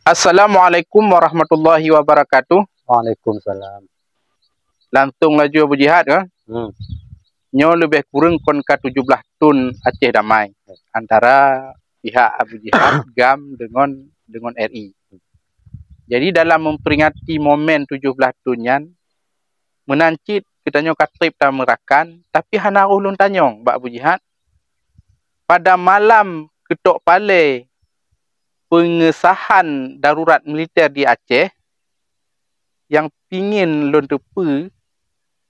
Assalamualaikum warahmatullahi wabarakatuh. Waalaikumsalam. Langsung laju Abu Jihad kan? Nyo lebih kurang kon ka 17 tahun Aceh damai antara pihak Abu Jihad GAM dengan RI. Jadi dalam memperingati momen 17 tahunnya menancit kita nyo katrip ta merakan tapi hana ulun tanyong Mbak Abu Jihad pada malam ketok pale pengesahan darurat militer di Aceh yang pingin lon tepu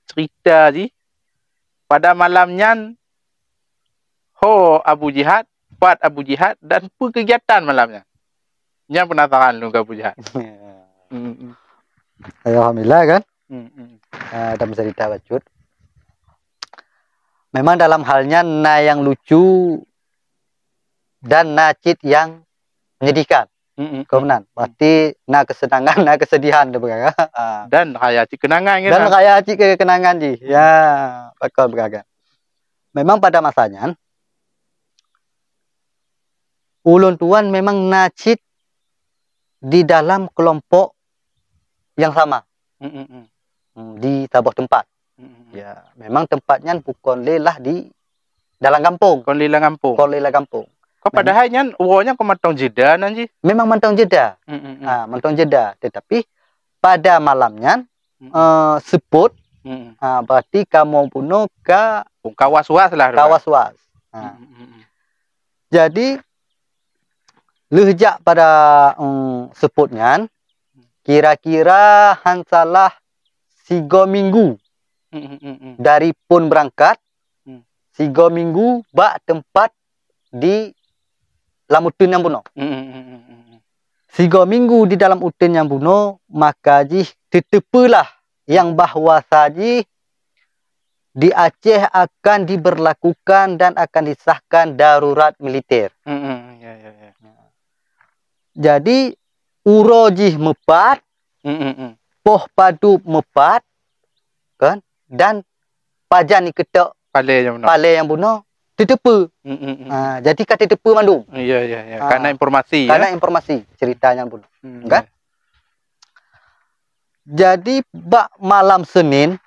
cerita ji pada malamnya ho Abu Jihad, Pat Abu Jihad dan pu kegiatan malamnya. Nya penasaran lu ke Abu Jihad. Alhamdulillah kan. Ada cerita bacut. Memang dalam halnya na yang lucu dan nacit yang menyedihkan. Kemudian berarti na kesenangan, na kesedihan tu beragam. Dan hayati kenangan kan. Dan hayati kenangan ji. Ya, bakal beragam. Memang pada masanya ulun tuan memang nacit di dalam kelompok yang sama. Di sebuah tempat. Ya, memang tempatnya bukan lelah di dalam kampung. Kon lila kampung. Kon lelah kampung. Kau padahal nyan uonya kau matang jeda nanti. Memang mantong jeda. Mantong jeda. Tetapi pada malamnya sebut berarti kamu puno ke kawas-was lah. Kawas-was. Jadi lehjak pada sebutnya kira-kira hansalah 3 minggu dari pun berangkat 3 minggu bak tempat di Lamutun yang buno. 3 minggu di dalam utun yang buno, maka ji tetepulah yang bahwa saji di Aceh akan diberlakukan dan akan disahkan darurat militer. Jadi uroji mepat, poh padu mepat, kan? Dan pajani ketok pale yang buno tetepu. Jadi kata tetepu mandu. Iya. Karena informasi. Karena informasi ceritanya pun. Kan? Jadi bak malam Senin.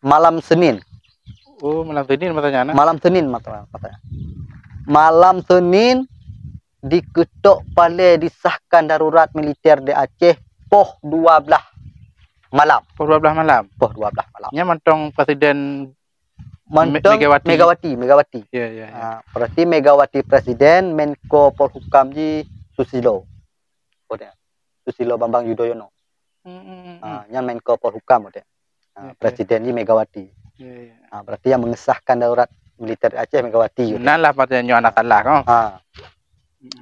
Malam Senin. Oh, malam Senin matanya. Malam Senin matanya. Malam Senin diketok pale disahkan darurat militer di Aceh poh 12 malam. Poh 12 malam. Poh 12 malam. Nya mantong Presiden Megawati. Ya. Berarti Megawati Presiden, Menko Polhukam ji Susilo. Susilo Bambang Yudhoyono. Yang Menko Polhukam Presiden ji Megawati. Berarti yang mengesahkan darurat militer Aceh Megawati. Nah lah patenya anak salah kan.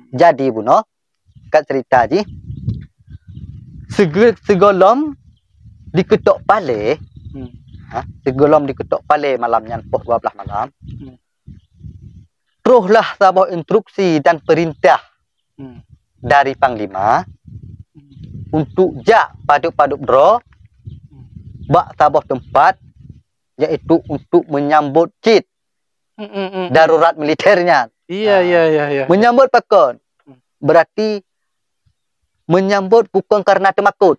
Jadi buno kat cerita ji segolom diketok pale. Segolom diketok pale malamnya poh 12 malam. Teruslah sebuah instruksi dan perintah dari Panglima untuk jak paduk-paduk bro bak sebuah tempat yaitu untuk menyambut cit darurat militernya. Iya. Menyambut pakon. Berarti menyambut bukan karena temakut.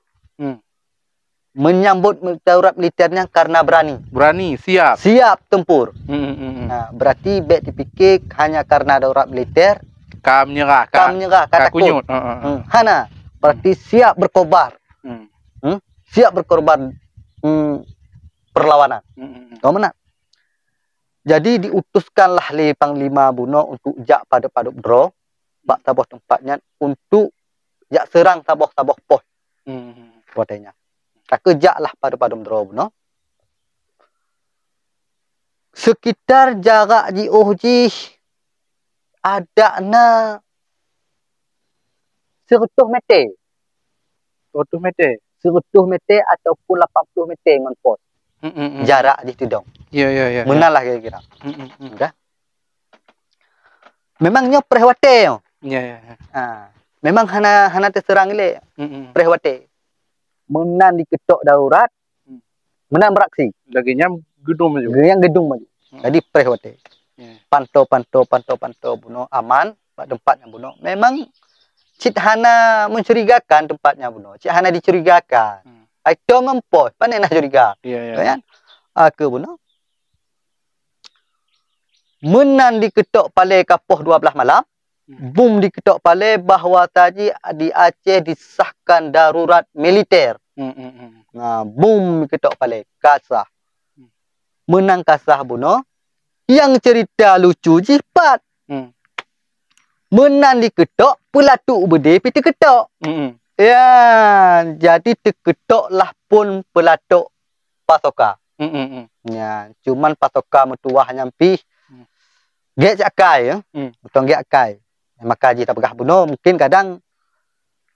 Menyambut darurat militernya karena berani. Berani, siap. Siap tempur. Berarti bet dipikir hanya karena darurat militer. Kam menyerah, kata takut. Hana, berarti siap berkorban. Siap berkorban perlawanan. Kau mana? Jadi diutuskanlah oleh Panglima Buno untuk jak paduk-paduk bro. Bak tabuh tempatnya untuk jak serang tabuh-tabuh poh. Potenya. Tak kejaklah pada bro no. Sekitar jarak di Ohji ada na 100 meter. 100 meter. 100 meter ataupun 80 meter ngan pos. Jarak di tu dong. Iya. Menalah kira-kira. Udah. Memangnya prehwate yo. Iya. Memang hana terserang ile. Prehwate. Menan diketok darurat, menan beraksi. Laginya gedung maju. Yang gedung maju. Jadi prehwate. Pantau buno aman, tempat yang buno. Memang Cik hana mencurigakan tempatnya buno. Cik hana dicurigakan. Itu ngempos, pandai nak curiga. Kan? Aku buno. Menan diketok pale kapoh 12 malam. Bum diketok pale bahawa tadi di Aceh disahkan darurat militer. Nah, bum diketok pale kasah. Menang kasah buno. Yang cerita lucu jipat. Menan diketok pelatuk berde pi terketok. Ya, jadi terketoklah pun pelatuk pasoka. Ya, cuman pasoka metuah nyampi gek cakai ya. Betul gek akai. Maka jita pegah buno mungkin kadang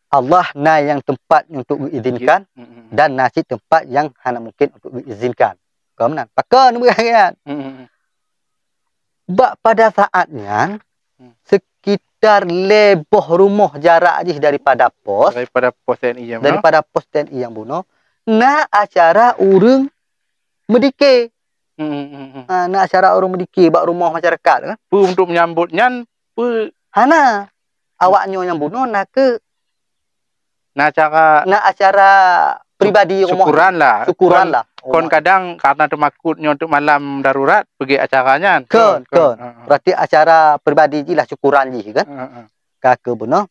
Allah na yang tempat untuk diizinkan dan nasi tempat yang hanya mungkin untuk diizinkan. Kemudian pakai kan. Bak pada saatnya sekitar leboh rumah jarak je daripada pos TNI yang buno na acara urang medike. Na acara urang medike bak rumah masyarakat kan. Untuk menyambutnya hana awaknya yang buno na ke na acara pribadi syukuran lah. Kon kadang karena temakutnya untuk malam darurat pergi acaranya. Kon. Berarti acara pribadi je lah syukuran je kan. Kakak buno.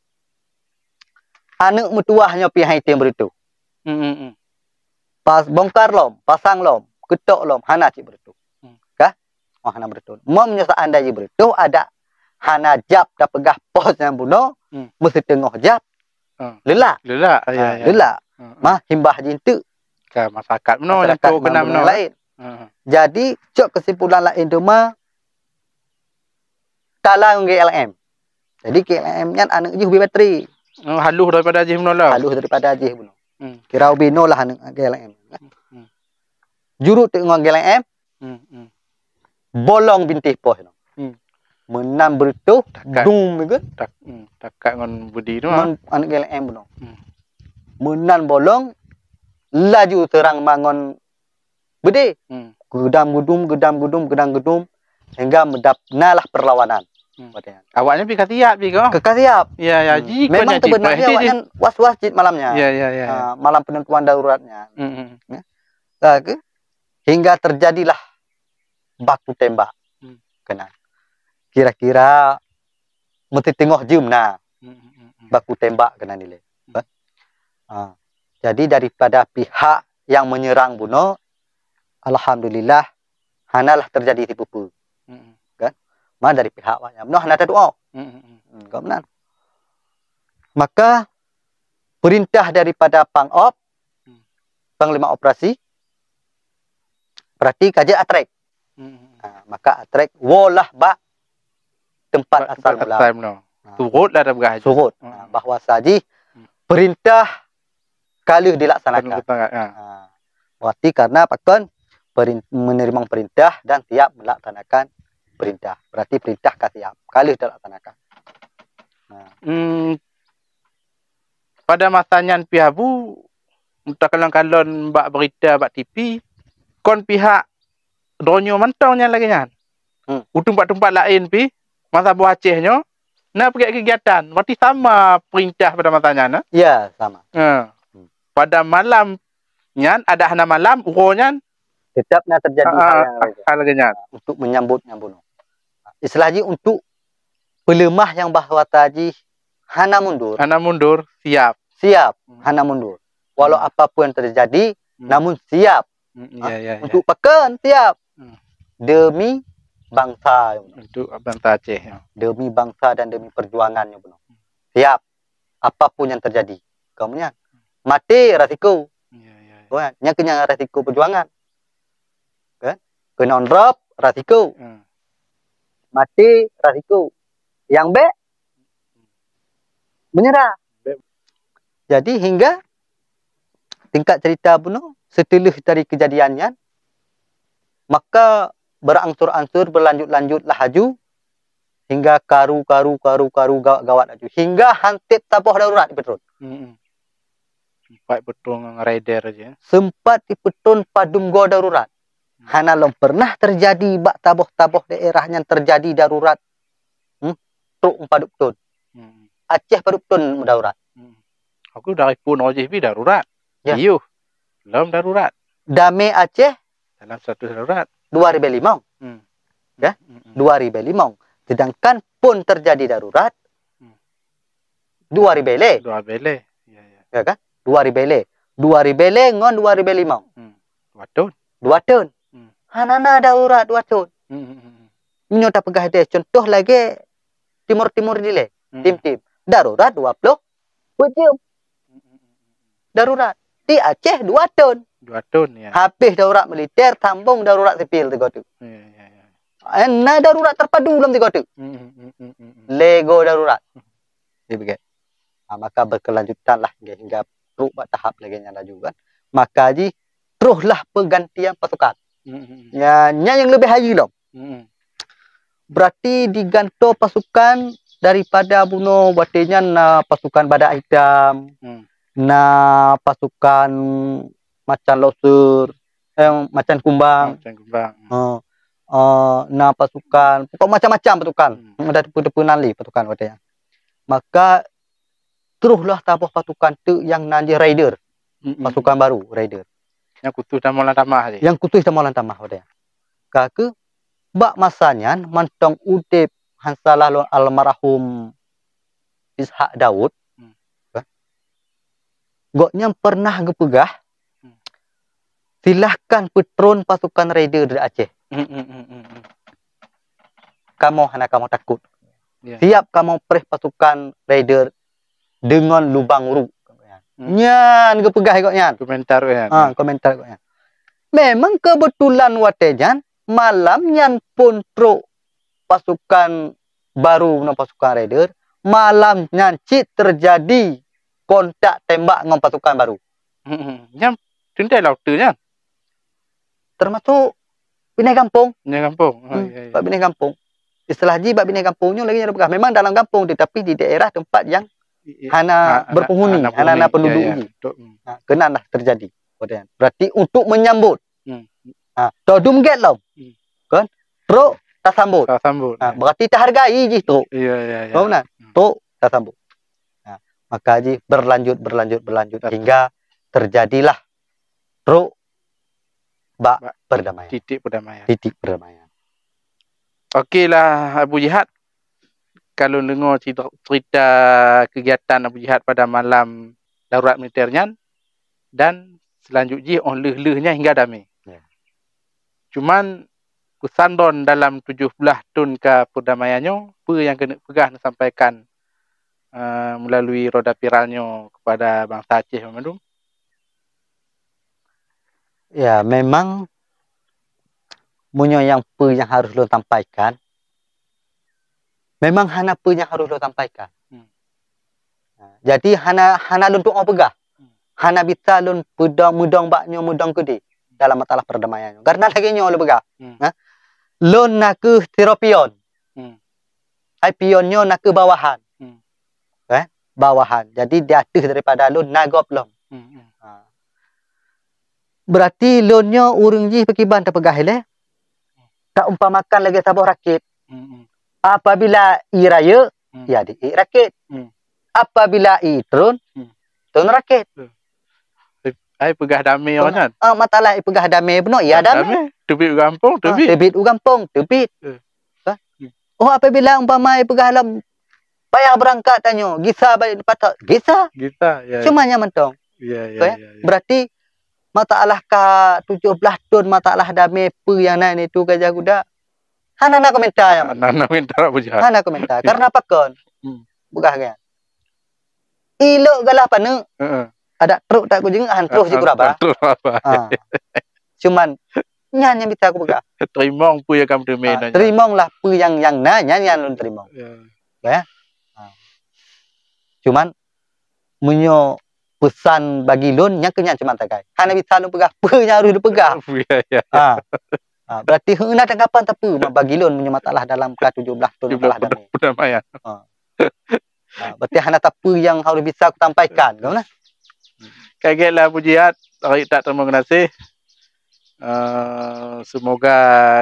Anak metuahnya pihak item beritu. Pas bongkar lom, pasang lom, ketok lom, hana cik beritu. Kah? Oh hana beritu. Mau menyesal anda je beritu ada hana jap dah pegah pos yang buno, mesti tengah jap. Lelak. Mah himbah jintu ke masyarakat meno yang tu kena meno lain. Jadi cok kesimpulan lain tu mah talang GLM. Jadi GLM nya anak je hobi bateri. Haluh daripada je meno lah. Haluh daripada je meno. Kira bino lah anak GLM. Jurut tengok GLM. Bolong bintih pos. Menam bertuh dum ke takat ngon budi tu anak GLM buno. Menan bolong laju terang mangon bede. Gedam gedum hingga mendapnalah perlawanan. Awaknya pi kasiap pi ko. Kekasiap. Ya memang sebenarnya awaknya was-was cit malamnya. Ya. Malam penentuan daruratnya. Hingga terjadilah baku tembak. Kena. Kira-kira mesti tengok jum nah. Baku tembak kena nilai. Jadi daripada pihak yang menyerang buno, alhamdulillah hanalah terjadi tipu. Kan? Mah dari pihak awaknya buno hana ada doa. Kemudian maka perintah daripada Pangop, Panglima Operasi, berarti kaji atrek. Maka atrek wolah bak tempat asal mula. Turut lah dah berhaji. Turut. Bahawa saji perintah kali dilaksanakan. Berarti karena pakon menerima perintah dan siap melaksanakan perintah. Berarti perintah siap. Kali dilaksanakan. Pada masanya pihabu untuk kalon-kalon bak berita bak TV kon pihak donyo mantaunya lagi kan. Tempat-tempat lain pi masa buah Acehnya nak pergi kegiatan. Berarti sama perintah pada masanya na? Ya, sama. Pada malamnya ada hana malam uronya tetap nak terjadi hal lagi untuk menyambutnya bunuh. Istilahnya untuk pelemah yang bahawa tadi hana mundur. Siap. Hana mundur. Walau apapun yang terjadi, namun siap. Untuk pekan siap. Demi bangsa. Untuk bangsa Aceh. Demi bangsa dan demi perjuangannya bunuh. Siap. Apapun yang terjadi. Kemudian mati resiko. Yang kenyang resiko perjuangan. Kan? Kena drop resiko. Mati resiko. Yang B menyerah. Jadi hingga tingkat cerita bunuh setelah dari kejadiannya maka berangsur-angsur berlanjut-lanjut lahaju hingga karu gawat laju hingga hantip tapoh darurat di Petron. Sempat betul ngerider aja. Sempat di Petron padum go darurat. Hana lom pernah terjadi bak taboh daerah yang terjadi darurat. Truk paduk Petron. Aceh Paduptun darurat. Aku dari pun OJB darurat. Ya. Iyo. Belum darurat. Damai Aceh Dalam status darurat. 2005. Ya. 2005. Sedangkan pun terjadi darurat 2000. 2000. Ya kan? 2000. 2000 ngon 2005. 2 tahun. 2 tahun. Hanana darurat 2 tahun. Minyo tak pegah deh. Contoh lagi timur-timur dile. Tim-tim. Darurat 20 jam. Darurat. Di Aceh 2 tahun. 2 tahun ya. Habis darurat militer, sambung darurat sipil tiga tu. Nah darurat terpadu belum tiga tu. Lego darurat. Begitu. Maka berkelanjutan lah hingga berubah tahap lagi nyala juga. Maka teruslah pergantian pasukan. Ya, yang lebih haji loh. Berarti diganto pasukan daripada bunuh batinya na pasukan Badak Hitam, na pasukan macan losur, macan kumbang, na pasukan, pokok macam-macam pasukan, ada depu-depunali pasukan batinya. Maka teruslah tabuh pasukan tu yang nanti raider, pasukan baru raider. Yang kutus dan molan tamah je. Yang kutus dan molan tamah batinya. Kake bak masanya mantong udip hansalah almarhum Ishak Daud. Goknya pernah ngepegah silahkan petron pasukan raider dari Aceh. Kamu hanya kamu takut. Siap kamu perih pasukan raider dengan lubang uruk. Nyan ngepegah goknya. Komentar ya. Komentar goknya. Memang kebetulan watejan malam nyan pun pro pasukan baru no pasukan raider malam nyan cik terjadi kontak tembak dengan pasukan baru. Yang tindai laut tu nya. Termasuk Binai Kampung. Binai Kampung. Bak Binai Kampung. Istilah bak Binai Kampungnya lagi ada bekas. Memang dalam kampung tetapi di daerah tempat yang hana berpenghuni, hana penduduk. Kena dah terjadi. Berarti untuk menyambut. Todum get lah. Kan? Truk tak sambut. Berarti tak hargai je truk. Iya. Benar? Truk tak sambut. Maka berlanjut hingga terjadilah truk bak perdamaian. Titik perdamaian. Okeylah Abu Jihad. Kalau dengar cerita kegiatan Abu Jihad pada malam darurat militernya dan selanjutnya leh-lehnya hingga damai. Cuman kusandon dalam 17 tahun ke perdamaiannya, apa yang kena pegah sampaikan melalui roda viralnya kepada bangsa Aceh Memandung? Ya, memang munyo yang harus lo sampaikan. Memang hana apa yang harus lo sampaikan. Jadi hana untuk orang pegah. Hana bisa lo mudang baknya mudang kedi dalam masalah perdamaian. Karena lagi nyo lo pegah. Lo nak ke teropion. Ai pionnya nak ke bawahan. Bawahan. Jadi di atas daripada lo nagop long. Berarti lonyo urung ji pekiban terpegah le. Tak umpamakan lagi sabuh rakit. Apabila i raya, ya di rakit. Apabila i turun rakit. Ai pegah damai kan? Masalah i pegah damai benar, ya damai. Tebit gampung, tebit. Tebit gampung, tebit. Oh, apabila umpama i pegah dalam payah berangkat tanyo, gisa balik patah. Gisa, ya. Cuma nya mentong. Ya. Berarti masalah ka 17 tahun masalah damai pe yang naik itu gajah kuda. Hana nak komentar ya. Hana komentar Abu Jihad. Hana komentar. Karena apa kon? Bugah kan. Ilo galah pane. Ada truk tak ku jeng terus di kuraba. Cuman nyan yang bisa aku bugah. Terimong pu yang kamu demi. Terimong lah pu yang nyan lun terimong. Ya. Cuman munyo pesan bagi lun yang kenyan cuman takai. Hana bisa lu pegah pu yang harus dipegah. Ya. Berarti hendak tanggapan tapi bagi lun punya masalah dalam ke-17 tahun masalah damai. Perdamaian. Berarti hanya tapi yang harus bisa aku sampaikan, kan? Kagetlah Abu Jihad, tak terima kasih. Semoga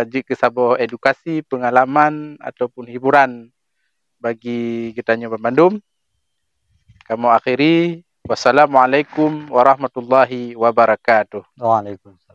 jika sabuh edukasi, pengalaman ataupun hiburan bagi kitanya Bandung. Kamu akhiri. Wassalamualaikum warahmatullahi wabarakatuh. Waalaikumsalam.